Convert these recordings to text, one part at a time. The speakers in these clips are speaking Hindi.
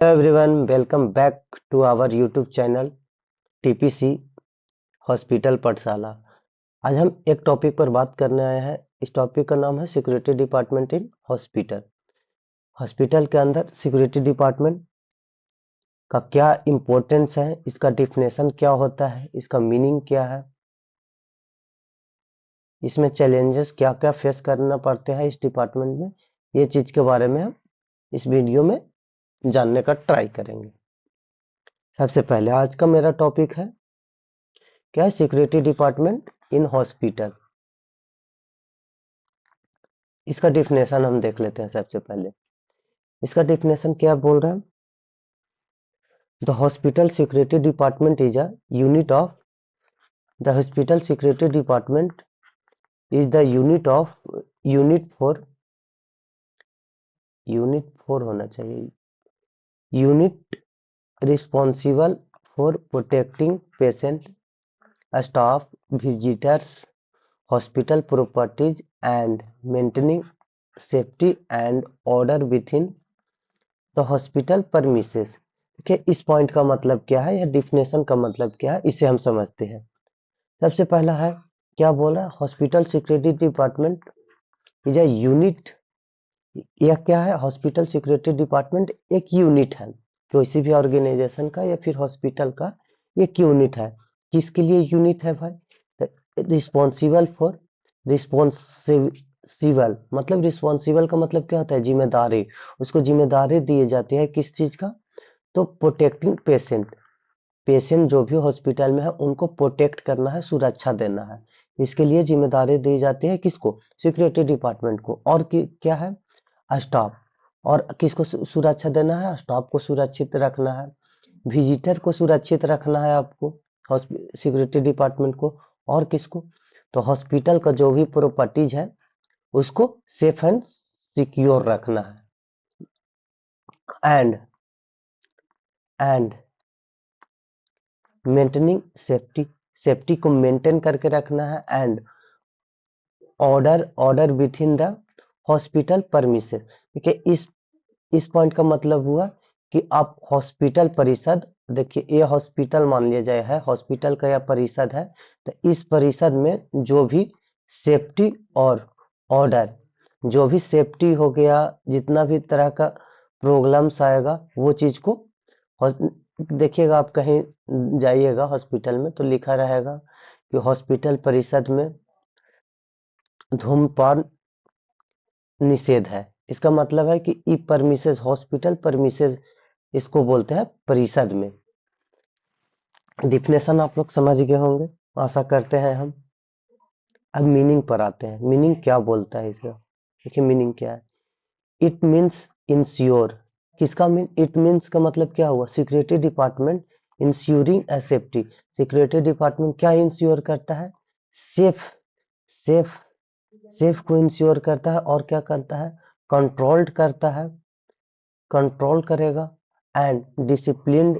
Hello everyone, welcome back to our YouTube channel TPC hospital पाठशाला। आज हम एक टॉपिक पर बात करने आए हैं। इस टॉपिक का नाम है security department in hospital. Hospital के अंदर सिक्योरिटी डिपार्टमेंट का क्या इम्पोर्टेंस है, इसका डिफिनेशन क्या होता है, इसका मीनिंग क्या है, इसमें चैलेंजेस क्या क्या फेस करना पड़ते हैं इस डिपार्टमेंट में, ये चीज के बारे में हम इस वीडियो में जानने का ट्राई करेंगे। सबसे पहले आज का मेरा टॉपिक है क्या है सिक्योरिटी डिपार्टमेंट इन हॉस्पिटल। इसका डिफिनेशन हम देख लेते हैं। सबसे पहले इसका डिफिनेशन क्या बोल रहा है। The hospital security department is a unit of the hospital security department is the unit for होना चाहिए, unit responsible for protecting patient, staff, visitors, hospital properties and maintaining safety and order with in the hospital premises. देखिए इस पॉइंट का मतलब क्या है या डिफिनेशन का मतलब क्या है, इसे हम समझते हैं। सबसे पहला है क्या बोल रहा है, hospital security department is a unit. यह क्या है, हॉस्पिटल सिक्योरिटी डिपार्टमेंट एक यूनिट है किसी भी ऑर्गेनाइजेशन का या फिर हॉस्पिटल का एक यूनिट है। किसके लिए यूनिट है भाई, रिस्पॉन्सिबल फॉर, रिस्पॉन्सिबल मतलब रिस्पॉन्सिबल का मतलब क्या होता है, जिम्मेदारी। उसको जिम्मेदारी दी जाती है किस चीज का, तो प्रोटेक्टिंग पेशेंट, पेशेंट जो भी हॉस्पिटल में है उनको प्रोटेक्ट करना है, सुरक्षा देना है। इसके लिए जिम्मेदारी दी जाती है किसको, सिक्योरिटी डिपार्टमेंट को। और क्या है, स्टाफ, और किसको सुरक्षा देना है, स्टाफ को सुरक्षित रखना है, विजिटर को सुरक्षित रखना है आपको, सिक्योरिटी डिपार्टमेंट को। और किसको, तो हॉस्पिटल का जो भी प्रॉपर्टीज है उसको सेफ एंड सिक्योर रखना है। एंड मेंटेनिंग सेफ्टी, सेफ्टी को मेंटेन करके रखना है। And order with in the hospital premises. देखिए इस पॉइंट का मतलब हुआ कि आप हॉस्पिटल परिषद, देखिए ये हॉस्पिटल मान लिया जाए है, हॉस्पिटल का यह परिषद है, तो इस परिषद में जो भी सेफ्टी और ऑर्डर, जो भी सेफ्टी हो गया, जितना भी तरह का प्रॉब्लम्स आएगा वो चीज को देखिएगा। आप कहीं जाइएगा हॉस्पिटल में तो लिखा रहेगा कि हॉस्पिटल परिषद में धूम्रपान निषेध है। इसका मतलब है कि ई परमिसेस, हॉस्पिटल परमिसेस इसको बोलते हैं परिषद में। डिफिनेशन आप लोग समझ गए होंगे, आशा करते हैं हम। अब मीनिंग पर आते हैं, मीनिंग क्या बोलता है इसका। देखिए मीनिंग क्या है, इट मीन्स इंश्योर। किसका मीन, इट मीन्स का मतलब क्या हुआ, सिक्योरिटी डिपार्टमेंट इंश्योरिंग ए सेफ्टी। सिक्योरिटी डिपार्टमेंट क्या इंश्योर करता है, सेफ, सेफ सेफ को इंश्योर करता है। और क्या करता है, कंट्रोल्ड करता है, कंट्रोल करेगा। एंड डिसिप्लिन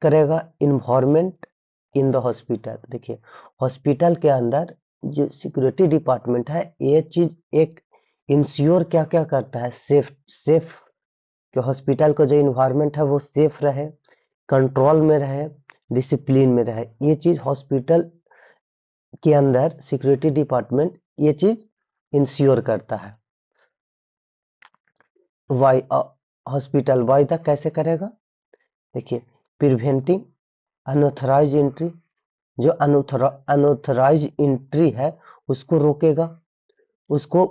करेगा इन्वायरमेंट इन द हॉस्पिटल। देखिए हॉस्पिटल के अंदर जो सिक्योरिटी डिपार्टमेंट है ये चीज एक इंश्योर क्या क्या करता है, सेफ, सेफ कि हॉस्पिटल का जो इन्वायरमेंट है वो सेफ रहे, कंट्रोल में रहे, डिसिप्लिन में रहे। ये चीज हॉस्पिटल के अंदर सिक्योरिटी डिपार्टमेंट ये चीज इंश्योर करता है। वाई हॉस्पिटल वायदा कैसे करेगा, देखिए प्रिवेंटिंग अनऑथराइज एंट्री, जो अनऑथराइज एंट्री है उसको रोकेगा, उसको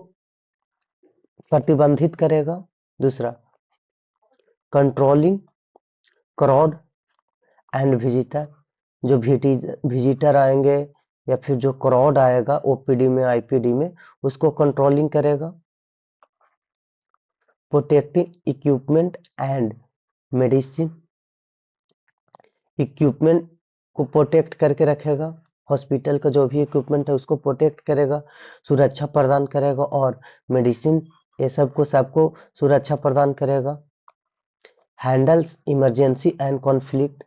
प्रतिबंधित करेगा। दूसरा कंट्रोलिंग क्राउड एंड विजिटर, जो विजिटर आएंगे या फिर जो क्राउड आएगा ओपीडी में आईपीडी में उसको कंट्रोलिंग करेगा। Protecting equipment and medicine, equipment को प्रोटेक्ट करके रखेगा, हॉस्पिटल का जो भी इक्विपमेंट है उसको प्रोटेक्ट करेगा, सुरक्षा प्रदान करेगा। और मेडिसिन ये सबको सुरक्षा प्रदान करेगा। Handles emergency and conflict,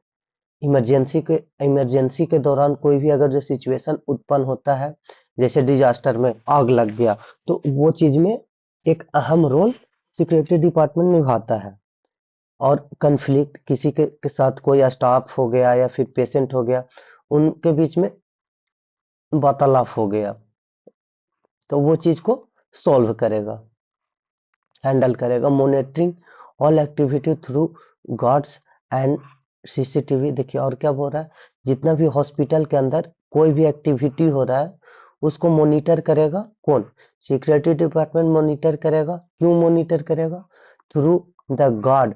emergency के दौरान कोई भी अगर जो सिचुएशन उत्पन्न होता है, जैसे डिजास्टर में आग लग गया, तो वो चीज में एक अहम रोल सिक्योरिटी डिपार्टमेंट निभाता है। और कन्फ्लिक्ट किसी के साथ कोई स्टाफ हो गया या फिर पेशेंट हो गया, उनके बीच में वार्तालाप हो गया, तो वो चीज को सॉल्व करेगा, हैंडल करेगा। Monitoring all activity through guards and CCTV. देखिए और क्या बोल रहा है, जितना भी हॉस्पिटल के अंदर कोई भी एक्टिविटी हो रहा है उसको मॉनिटर करेगा कौन? सिक्योरिटी डिपार्टमेंट मॉनिटर करेगा। क्यों मॉनिटर करेगा? Through the guard.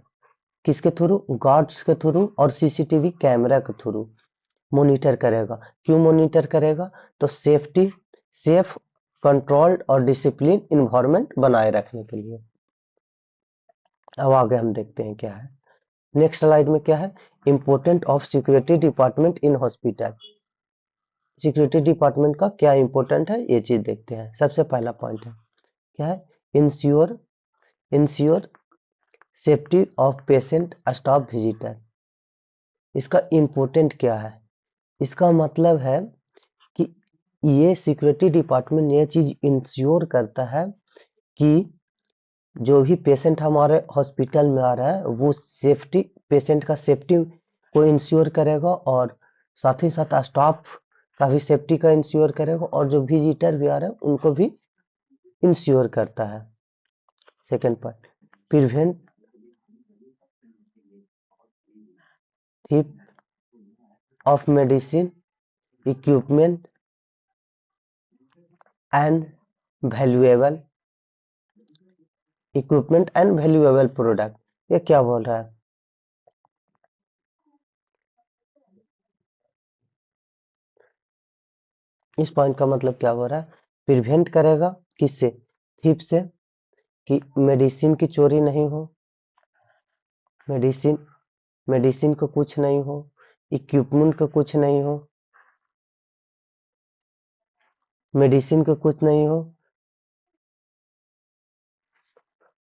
किसके थ्रू? गार्ड्स के थ्रू और सीसीटीवी कैमरा के थ्रू मॉनिटर करेगा। क्यों मॉनिटर करेगा? तो सेफ्टी, सेफ, कंट्रोल्ड और डिसिप्लिन इन्वायरमेंट बनाए रखने के लिए। अब आगे हम देखते हैं क्या है। नेक्स्ट स्लाइड में क्या है, important of security department in hospital. Security department का क्या इंपॉर्टेंट है ये चीज देखते हैं। सबसे पहला पॉइंट है क्या है, ensure ensure safety of patient staff visitor. इसका इंपॉर्टेंट क्या है? इसका मतलब है कि ये सिक्योरिटी डिपार्टमेंट ये चीज इंश्योर करता है कि जो भी पेशेंट हमारे हॉस्पिटल में आ रहा है वो सेफ्टी, पेशेंट का सेफ्टी को इंश्योर करेगा और साथ ही साथ स्टाफ का भी सेफ्टी का इंश्योर करेगा और जो विजिटर भी आ रहे हैं उनको भी इंश्योर करता है। Second point, prevent thief of medicine equipment and valuable product. ये क्या बोल रहा है? इस पॉइंट का मतलब क्या हो रहा है, प्रिवेंट करेगा किससे? थीफ से, कि मेडिसिन की चोरी नहीं हो, मेडिसिन मेडिसिन को कुछ नहीं हो, इक्विपमेंट को कुछ नहीं हो, मेडिसिन को कुछ नहीं हो,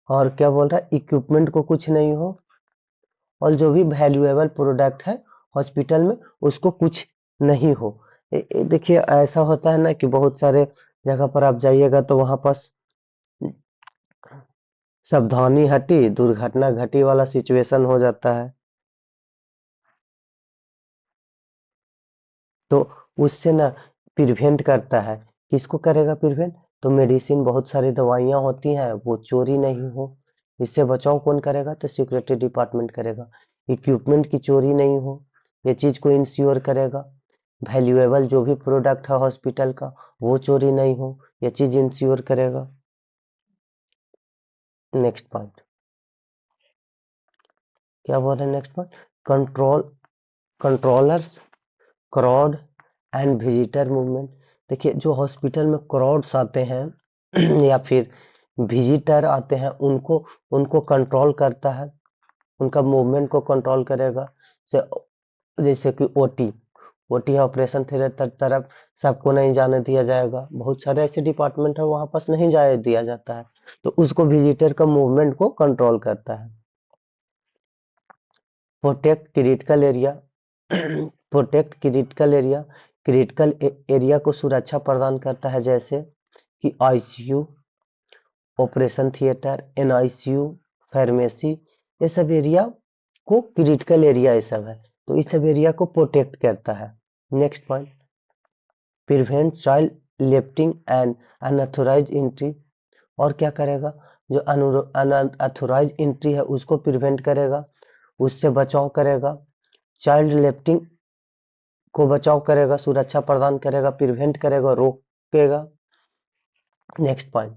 और क्या बोल रहा है, इक्विपमेंट को कुछ नहीं हो, और जो भी वैल्यूएबल प्रोडक्ट है हॉस्पिटल में उसको कुछ नहीं हो। देखिए ऐसा होता है ना कि बहुत सारे जगह पर आप जाइएगा तो वहां पास सावधानी हटी दुर्घटना घटी वाला सिचुएशन हो जाता है। तो उससे ना प्रिवेंट करता है। किसको करेगा प्रिवेंट? तो मेडिसिन, बहुत सारी दवाइयां होती हैं वो चोरी नहीं हो, इससे बचाव कौन करेगा? तो सिक्योरिटी डिपार्टमेंट करेगा। इक्विपमेंट की चोरी नहीं हो, ये चीज को इंश्योर करेगा। वैल्यूएबल जो भी प्रोडक्ट है हॉस्पिटल का वो चोरी नहीं हो, ये चीज इंश्योर करेगा। नेक्स्ट पॉइंट क्या बोल रहे हैं? Next point, control controllers crowd and visitor movement. देखिए जो हॉस्पिटल में क्राउड्स आते हैं या फिर विजिटर आते हैं उनको उनको कंट्रोल करता है, उनका मूवमेंट को कंट्रोल करेगा। से जैसे कि ओटी, ओटी ऑपरेशन थिएटर तरफ सबको नहीं जाने दिया जाएगा, बहुत सारे ऐसे डिपार्टमेंट है वहां पास नहीं जाए दिया जाता है, तो उसको विजिटर का मूवमेंट को कंट्रोल करता है। Protect critical area protect critical area को सुरक्षा प्रदान करता है, जैसे कि ICU, operation theatre, NICU, pharmacy, ये सब एरिया को क्रिटिकल एरिया ये सब है, तो इस सब एरिया को प्रोटेक्ट करता है। Next point, prevent child lifting and unauthorise entry. और क्या करेगा? जो अनऑथोराइज एंट्री है उसको प्रिवेंट करेगा, उससे बचाव करेगा। चाइल्ड लिफ्टिंग को बचाव करेगा, सुरक्षा प्रदान करेगा, प्रिवेंट करेगा, रोकेगा। Next point,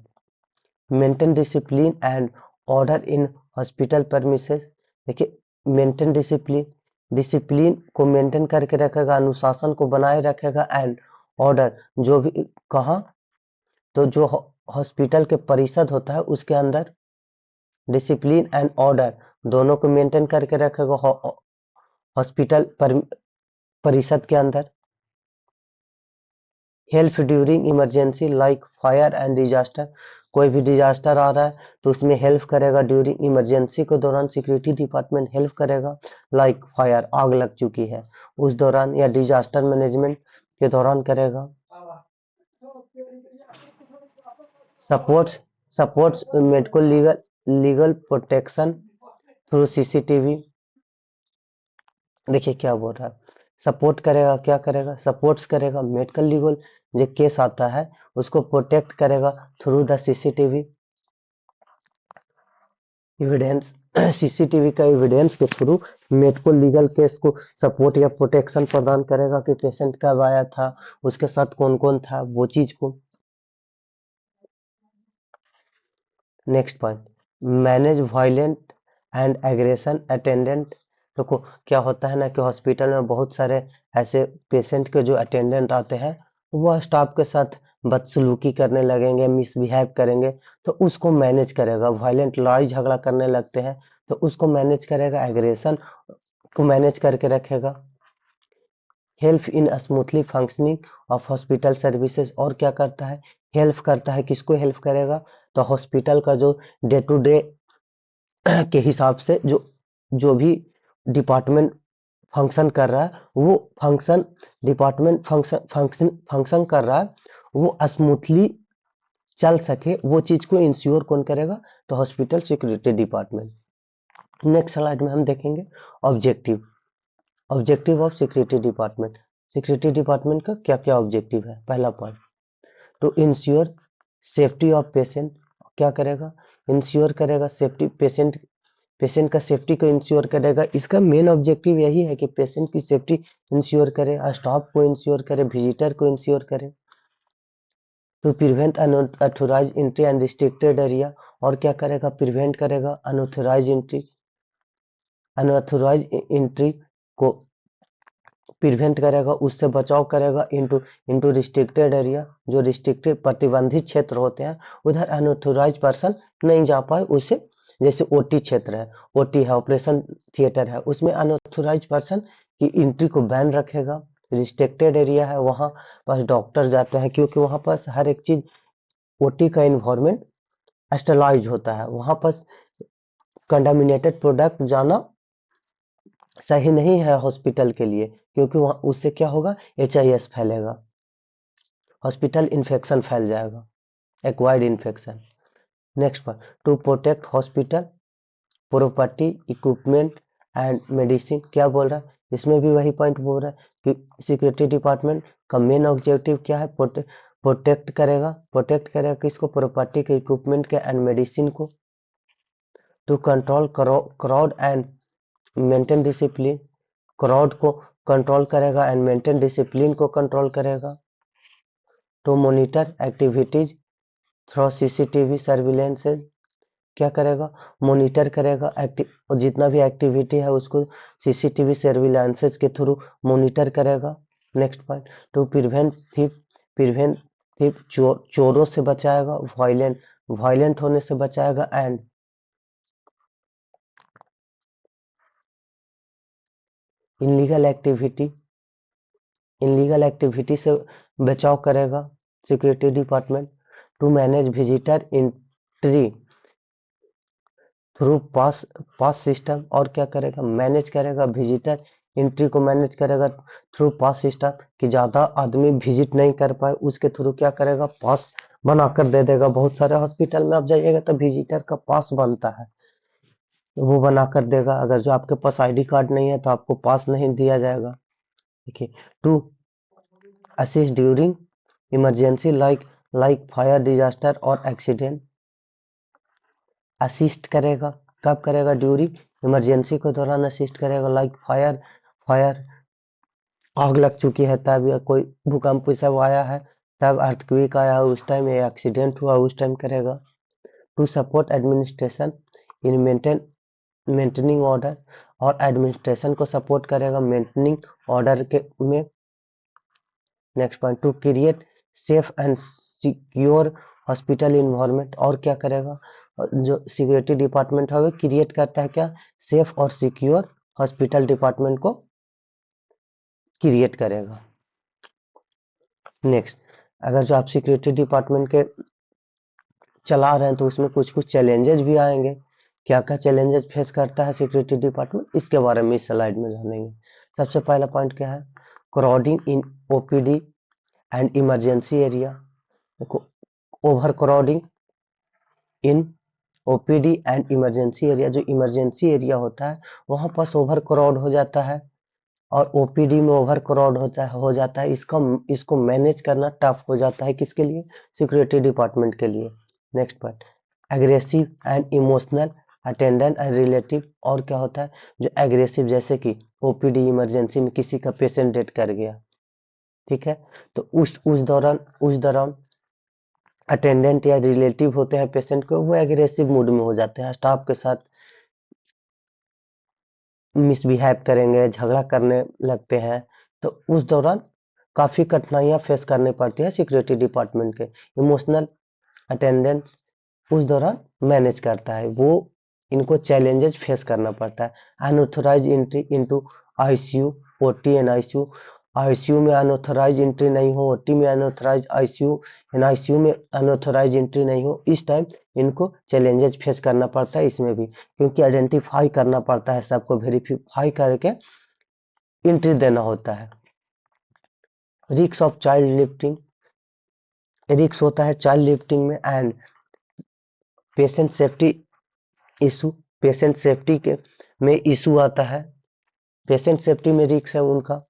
maintain discipline and order in hospital premises. देखिए मेंटेन डिसिप्लिन, डिसिप्लिन को मेंटेन करके रखेगा, अनुशासन को बनाए रखेगा, एंड ऑर्डर जो भी कहा, तो जो हॉस्पिटल के परिषद होता है उसके अंदर डिसिप्लिन एंड ऑर्डर दोनों को मेंटेन करके रखेगा हॉस्पिटल परिषद के अंदर। Help during emergency like fire and disaster. कोई भी डिजास्टर आ रहा है तो उसमें हेल्प करेगा, ड्यूरिंग इमरजेंसी के दौरान सिक्योरिटी डिपार्टमेंट हेल्प करेगा। लाइक फायर, आग लग चुकी है उस दौरान, या डिजास्टर मैनेजमेंट के दौरान करेगा। Supports supports medical legal legal protection through CCTV. देखिए क्या बोल रहा है, सपोर्ट करेगा, क्या करेगा, सपोर्ट्स करेगा मेडिकल लीगल जो केस आता है उसको प्रोटेक्ट करेगा through the CCTV evidence. CCTV का एविडेंस के थ्रू मेडिकल लीगल केस को सपोर्ट या प्रोटेक्शन प्रदान करेगा कि पेशेंट कब आया था, उसके साथ कौन कौन था, वो चीज को। Next point, manage violent and aggression attendant. देखो क्या होता है ना कि हॉस्पिटल में बहुत सारे ऐसे पेशेंट के जो अटेंडेंट आते हैं वो स्टाफ के साथ बदसलूकी करने लगेंगे, मिसबिहेव करेंगे, तो उसको मैनेज करेगा। वायलेंट लड़ाई झगड़ा करने लगते हैं तो उसको मैनेज करेगा, एग्रेशन को मैनेज करके रखेगा। Help in smoothly functioning of hospital services, और क्या करता है, हेल्प करता है। किसको हेल्प करेगा, तो हॉस्पिटल का जो डे टू डे के हिसाब से जो जो भी डिपार्टमेंट फंक्शन कर रहा है वो फंक्शन डिपार्टमेंट फंक्शन कर रहा है वो स्मूथली चल सके, वो चीज को इंश्योर कौन करेगा, तो hospital security department. Next slide में हम देखेंगे objective. Objective of security department. Security department का क्या क्या ऑब्जेक्टिव है। पहला पॉइंट, to ensure safety of patient. क्या करेगा, इंश्योर करेगा सेफ्टी, पेशेंट का सेफ्टी को इंश्योर करेगा। इसका मेन ऑब्जेक्टिव यही है कि पेशेंट की सेफ्टी इंश्योर करे, स्टाफ को इंश्योर करे, विजिटर को इंश्योर करे। To prevent unauthorise entry and restricted area, और क्या करेगा, प्रिवेंट करेगा अनऑथोराइज एंट्री को प्रिवेंट करेगा, उससे बचाव करेगा इनटू इनटू रिस्ट्रिक्टेड एरिया। जो रिस्ट्रिक्टेड प्रतिबंधित क्षेत्र होते हैं उधर अनऑथोराइज पर्सन नहीं जा पाए उसे, जैसे ओटी क्षेत्र है, ओटी है, ऑपरेशन थिएटर है, उसमें अनऑथोराइज पर्सन की एंट्री को बैन रखेगा। रिस्ट्रिक्टेड एरिया है, वहां पास डॉक्टर जाते हैं क्योंकि वहां पास हर एक चीज, ओटी का इन्वायरमेंट स्टरलाइज होता है, वहां पास कंटामिनेटेड प्रोडक्ट जाना सही नहीं है हॉस्पिटल के लिए, क्योंकि वहां उससे क्या होगा, एचआईएस फैलेगा, हॉस्पिटल इन्फेक्शन फैल जाएगा, acquired infection. Next point, to protect hospital property equipment and medicine. क्या बोल रहा है, इसमें भी वही पॉइंट बोल रहा है कि सिक्योरिटी डिपार्टमेंट का मेन ऑब्जेक्टिव क्या है, प्रोटेक्ट करेगा किसको, प्रॉपर्टी के, इक्विपमेंट के एंड मेडिसिन को। To control crowd and maintain discipline, crowd को कंट्रोल करेगा एंड मेंटेन डिसिप्लिन को कंट्रोल करेगा। To monitor activities through CCTV surveillances, क्या करेगा, मॉनिटर करेगा एक्टिव, जितना भी एक्टिविटी है उसको सीसीटीवी सर्विलांसेस के थ्रू मॉनिटर करेगा। Next point, to prevent thief चोरों से बचाएगा, वायलेंट होने से बचाएगा एंड इनलीगल एक्टिविटी से बचाव करेगा security department. To manage visitor entry through pass system, और क्या करेगा, मैनेज करेगा विजिटर एंट्री को, मैनेज करेगा थ्रू पास सिस्टम, कि ज्यादा आदमी विजिट नहीं कर पाए उसके थ्रू क्या करेगा, पास बना कर दे देगा। बहुत सारे हॉस्पिटल में आप जाइएगा तो विजिटर का पास बनता है, वो बना कर देगा। अगर जो आपके पास आईडी कार्ड नहीं है तो आपको पास नहीं दिया जाएगा। देखिए, to assist during emergency like fire, disaster और एक्सीडेंट। असिस्ट करेगा, कब करेगा, ड्यूरिंग इमरजेंसी के दौरान असिस्ट करेगा, लाइक फायर, आग लग चुकी है तब, या कोई भूकंप सब आया है तब, अर्थक्वेक आया उस टाइम, या एक्सीडेंट हुआ उस टाइम करेगा। To support administration in maintaining order, और एडमिनिस्ट्रेशन को सपोर्ट करेगा मेंटेनिंग ऑर्डर के में। Next point, to create safe and secure hospital environment, और क्या करेगा, जो सिक्योरिटी डिपार्टमेंट है वो क्रिएट करता है क्या, सेफ और सिक्योर हॉस्पिटल डिपार्टमेंट को क्रिएट करेगा। नेक्स्ट, अगर जो आप सिक्योरिटी डिपार्टमेंट के चला रहे हैं तो उसमें कुछ कुछ चैलेंजेस भी आएंगे। क्या क्या चैलेंजेस फेस करता है सिक्योरिटी डिपार्टमेंट, इसके बारे में इस स्लाइड में जानेंगे। सबसे पहला पॉइंट क्या है, crowding in OPD and emergency area. देखो, over crowding in OPD and emergency area, जो इमरजेंसी एरिया होता है वहां पर ओवर क्राउड हो जाता है और ओपीडी में ओवर क्राउड हो जाता है। इसको मैनेज करना टफ हो जाता है, किसके लिए? सिक्योरिटी डिपार्टमेंट के लिए। Next point, aggressive and emotional attendant and relative. और क्या होता है? जो एग्रेसिव, जैसे कि ओपीडी इमरजेंसी में किसी का पेशेंट डेथ कर गया, ठीक है, तो उस दौरान अटेंडेंट या रिलेटिव होते हैं पेशेंट को, वो एग्रेसिव मूड में हो जाते हैं, स्टाफ के साथ मिसबिहेव करेंगे, झगड़ा करने लगते हैं। तो उस दौरान काफी कठिनाइयां फेस करनी पड़ती है सिक्योरिटी डिपार्टमेंट के। इमोशनल अटेंडेंस उस दौरान मैनेज करता है, वो इनको चैलेंजेस फेस करना पड़ता है। Unauthorise entry into ICU, OT and ICU. ICU में अनऑथोराइज एंट्री नहीं हो, ओटी में अनऑथोराइज, आईसीयू एंड आईसीयू में अनऑथोराइज एंट्री नहीं हो, इस टाइम इनको चैलेंजेस फेस करना पड़ता है इसमें भी, क्योंकि आइडेंटिफाई करना पड़ता है, सबको वेरीफाई करके एंट्री देना होता है। Risk of child lifting, risk होता है चाइल्ड लिफ्टिंग में, and patient safety issue, patient safety के में इशू आता है, पेशेंट सेफ्टी में रिस्क है उनका।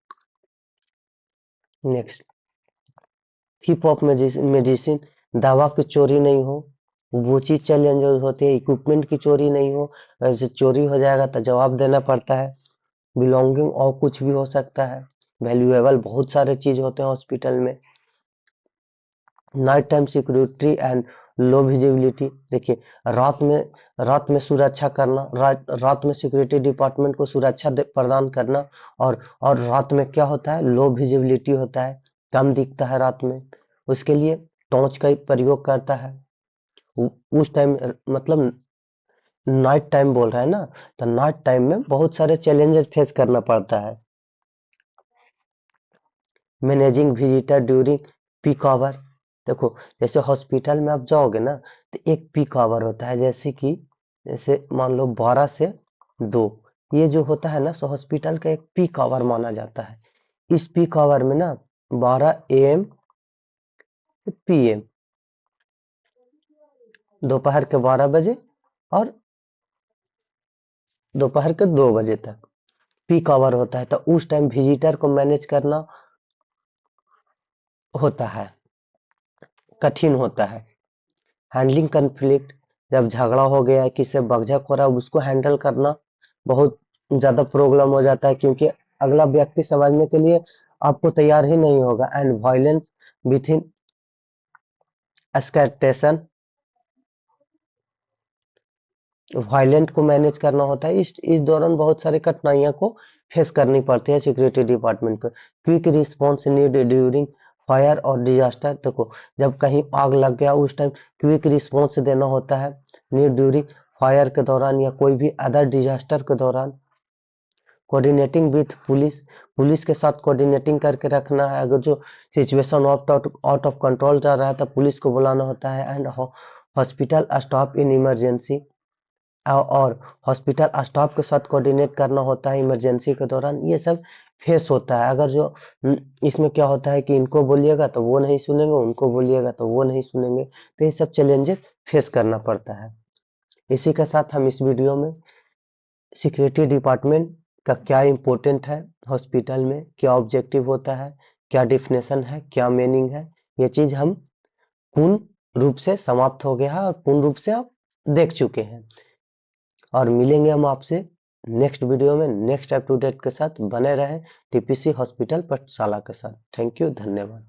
नेक्स्ट, हिप हॉप मेडिसिन, दवा की चोरी नहीं हो, वो चीज चैलेंज होती है। इक्विपमेंट की चोरी नहीं हो, ऐसे चोरी हो जाएगा तो जवाब देना पड़ता है। बिलोंगिंग और कुछ भी हो सकता है, वैल्यूएबल बहुत सारे चीज होते हैं हॉस्पिटल में। Night time security and low visibility, देखिए रात में सुरक्षा करना, रात में सिक्योरिटी डिपार्टमेंट को सुरक्षा प्रदान करना, और रात में क्या होता है? लो विजिबिलिटी होता है, कम दिखता है रात में, उसके लिए टॉर्च का प्रयोग करता है। उस टाइम मतलब नाइट टाइम बोल रहा है ना, तो नाइट टाइम में बहुत सारे चैलेंजेस फेस करना पड़ता है। Managing visitor during peak hour, देखो जैसे हॉस्पिटल में आप जाओगे ना, तो एक पीक आवर होता है, जैसे मान लो 12 से 2, ये जो होता है ना, सो हॉस्पिटल का एक पीक आवर माना जाता है। इस पीक आवर में ना 12 AM PM, दोपहर के 12 बजे और दोपहर के 2 बजे तक पीक आवर होता है, तो उस टाइम विजिटर को मैनेज करना होता है, कठिन होता है। हैंडलिंग कन्फ्लिक्ट, जब झगड़ा हो गया है, किससे बकझक हो रहा है, उसको हैंडल करना बहुत ज्यादा प्रॉब्लम हो जाता है, क्योंकि अगला व्यक्ति समझने के लिए आपको तैयार ही नहीं होगा। And violence within escalation, violent को मैनेज करना होता है। इस दौरान बहुत सारी कठिनाइयों को फेस करनी पड़ती है सिक्योरिटी डिपार्टमेंट को। Quick response need during fire और डिजास्टर, देखो जब कहीं आग लग गया उस टाइम क्विक रिस्पॉन्स देना होता है, नीड ड्यूरिंग फायर के दौरान या कोई भी अदर डिजास्टर के दौरान। कोऑर्डिनेटिंग विथ पुलिस, पुलिस के साथ कोऑर्डिनेटिंग करके रखना है, अगर जो सिचुएशन आउट ऑफ कंट्रोल जा रहा है तो पुलिस को बुलाना होता है। And hospital staff in emergency, और हॉस्पिटल स्टाफ के साथ कोऑर्डिनेट करना होता है इमरजेंसी के दौरान। ये सब फेस होता है, अगर जो इसमें क्या होता है कि इनको बोलिएगा तो वो नहीं सुनेंगे, उनको बोलिएगा तो वो नहीं सुनेंगे, तो ये सब चैलेंजेस फेस करना पड़ता है। इसी के साथ हम इस वीडियो में सिक्योरिटी डिपार्टमेंट का क्या इम्पोर्टेंट है, हॉस्पिटल में क्या ऑब्जेक्टिव होता है, क्या डिफिनेशन है, क्या मीनिंग है, ये चीज हम पूर्ण रूप से समाप्त हो गया है और पूर्ण रूप से आप देख चुके हैं। और मिलेंगे हम आपसे नेक्स्ट वीडियो में नेक्स्ट अप टू डेट के साथ। बने रहें टीपीसी हॉस्पिटल पाठशाला के साथ। थैंक यू, धन्यवाद।